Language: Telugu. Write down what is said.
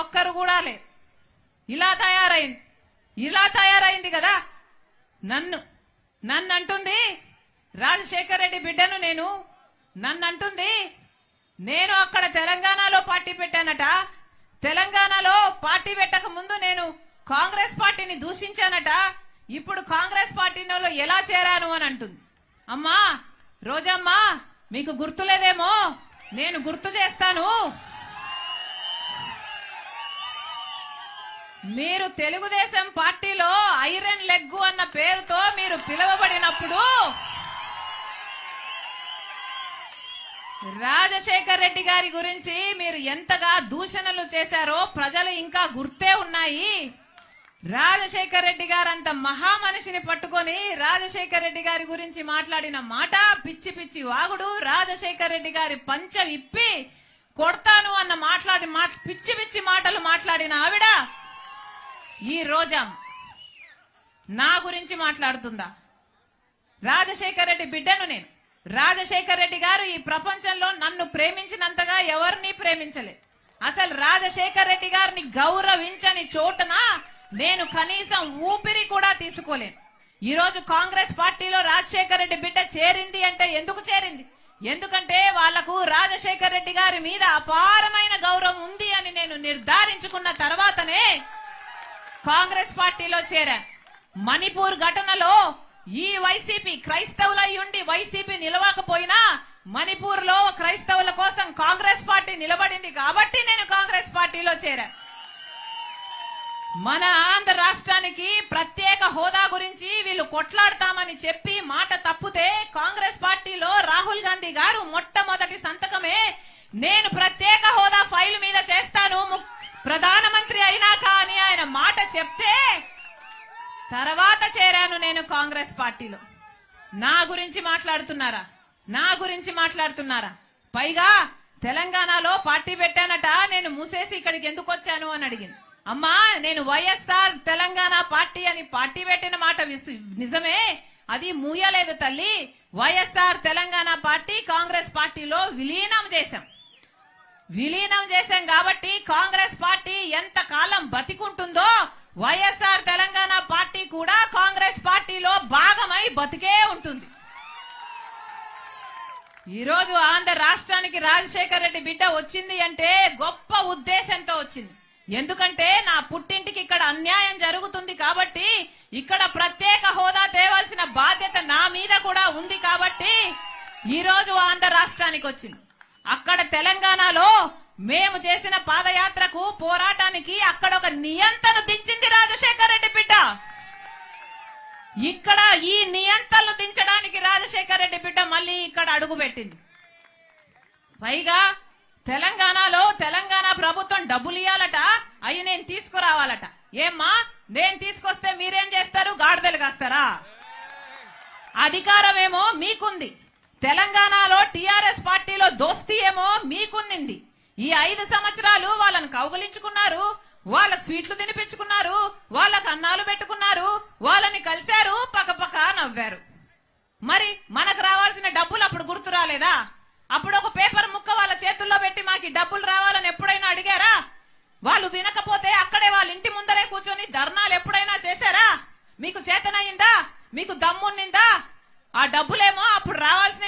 ఒక్కరు కూడా లేదు. ఇలా తయారైంది కదా. నన్ను అంటుంది రాజశేఖర్ రెడ్డి బిడ్డను నన్నంటుంది నేను అక్కడ తెలంగాణలో పార్టీ పెట్టానట. తెలంగాణలో పార్టీ పెట్టక ముందు నేను కాంగ్రెస్ పార్టీని దూషించానట. ఇప్పుడు కాంగ్రెస్ పార్టీలో ఎలా చేరాను అని అంటుంది. అమ్మా రోజమ్మా, మీకు గుర్తులేదేమో, నేను గుర్తు చేస్తాను. మీరు తెలుగుదేశం పార్టీలో ఐరన్ లెగ్ అన్న పేరుతో మీరు పిలువబడినప్పుడు రాజశేఖర్ రెడ్డి గారి గురించి మీరు ఎంతగా దూషణలు చేశారో ప్రజలు ఇంకా గుర్తే ఉన్నాయి. రాజశేఖర్ రెడ్డి గారు అంత మహామనిషిని పట్టుకొని రాజశేఖర్ రెడ్డి గారి గురించి మాట్లాడిన మాట పిచ్చి పిచ్చి వాగుడు. రాజశేఖర్ రెడ్డి గారి పంచ విప్పి కొడతాను అన్న పిచ్చి పిచ్చి మాటలు మాట్లాడిన ఆవిడ ఈ రోజా నా గురించి మాట్లాడుతుందా? రాజశేఖర్ రెడ్డి బిడ్డను నేను. రాజశేఖర్ రెడ్డి గారు ఈ ప్రపంచంలో నన్ను ప్రేమించినంతగా ఎవరిని ప్రేమించలే. అసలు రాజశేఖర్ రెడ్డి గారిని గౌరవించని చోటున నేను కనీసం ఊపిరి కూడా తీసుకోలేను. ఈ రోజు కాంగ్రెస్ పార్టీలో రాజశేఖర్ రెడ్డి బిడ్డ చేరింది అంటే ఎందుకు చేరింది? ఎందుకంటే వాళ్లకు రాజశేఖర్ రెడ్డి గారి మీద అపారమైన గౌరవం ఉంది అని నేను నిర్ధారించుకున్న తర్వాతనే కాంగ్రెస్ పార్టీలో చేరాను. మణిపూర్ ఘటనలో ఈ వైసీపీ క్రైస్తవులయ్యుండి వైసీపీ నిలవకపోయినా మణిపూర్ లో క్రైస్తవుల కోసం కాంగ్రెస్ పార్టీ నిలబడింది కాబట్టి నేను కాంగ్రెస్ పార్టీలో చేరాను. మన ఆంధ్ర రాష్ట్రానికి ప్రత్యేక హోదా గురించి వీళ్ళు కొట్లాడతామని చెప్పి మాట తప్పితే కాంగ్రెస్ పార్టీలో రాహుల్ గాంధీ గారు మొట్టమొదటి సంతకమే నేను ప్రత్యేక హోదా ఫైల్ మీద చేస్తాను ప్రధానమంత్రి అయినాక అని ఆయన మాట చెప్తే తర్వాత చేరాను నేను కాంగ్రెస్ పార్టీలో. నా గురించి మాట్లాడుతున్నారా? పైగా తెలంగాణలో పార్టీ పెట్టానట, నేను మూసేసి ఇక్కడికి ఎందుకు వచ్చాను అని అడిగింది. అమ్మా నేను వైఎస్ఆర్ తెలంగాణ పార్టీ అని పార్టీ పెట్టిన మాట నిజమే, అది మూయలేదు తల్లి. వైఎస్ఆర్ తెలంగాణ పార్టీ కాంగ్రెస్ పార్టీలో విలీనం చేశాం కాబట్టి కాంగ్రెస్ పార్టీ ఎంత కాలం బతికుంటుందో వైఎస్ఆర్ తెలంగాణ పార్టీ కూడా కాంగ్రెస్ పార్టీలో భాగమై బతికే ఉంటుంది. ఈ రోజు ఆంధ్ర రాష్ట్రానికి రాజశేఖర్ రెడ్డి బిడ్డ వచ్చింది అంటే గొప్ప ఉద్దేశంతో వచ్చింది. ఎందుకంటే నా పుట్టింటికి ఇక్కడ అన్యాయం జరుగుతుంది కాబట్టి ఇక్కడ ప్రత్యేక హోదా తేవాల్సిన బాధ్యత నా మీద కూడా ఉంది కాబట్టి ఈ రోజు ఆంధ్ర రాష్ట్రానికి వచ్చింది. అక్కడ తెలంగాణలో మేము చేసిన పాదయాత్రకు పోరాటానికి అక్కడ ఒక నియంత్రణ దించింది రాజశేఖర్ రెడ్డి బిడ్డ. ఇక్కడ ఈ నియంత్రణలు దించడానికి రాజశేఖర్ రెడ్డి బిడ్డ మళ్ళీ ఇక్కడ అడుగు పెట్టింది. పైగా తెలంగాణలో తెలంగాణ ప్రభుత్వం డబ్బులు ఇవ్వాలట, అవి నేను తీసుకురావాలట. ఏమ్మా నేను తీసుకొస్తే మీరేం చేస్తారు? గాడిదలు కాస్తారా? అధికారమేమో మీకుంది, తెలంగాణలో టీఆర్ఎస్ పార్టీలో దోస్తీ ఏమో మీకుంది. ఈ 5 సంవత్సరాలు వాళ్ళని కౌగులించుకున్నారు, వాళ్ళ స్వీట్లు తినిపించుకున్నారు, వాళ్ళకు అన్నాలు పెట్టుకున్నారు, వాళ్ళని కలిశారు, పక్కపక్క నవ్వారు. మరి మనకు రావాల్సిన డబ్బులు అప్పుడు గుర్తు రాలేదా? అప్పుడు ఒక పేపర్ ముక్క వాళ్ళ చేతుల్లో పెట్టి మాకు డబ్బులు రావాలని ఎప్పుడైనా అడిగారా? వాళ్ళు వినకపోతే అక్కడే వాళ్ళ ఇంటి ముందరే కూర్చొని ధర్నాలు ఎప్పుడైనా చేశారా? మీకు చేతనయిందా? మీకు దమ్మున్నిందా? ఆ డబ్బులేమో అప్పుడు రావాల్సిన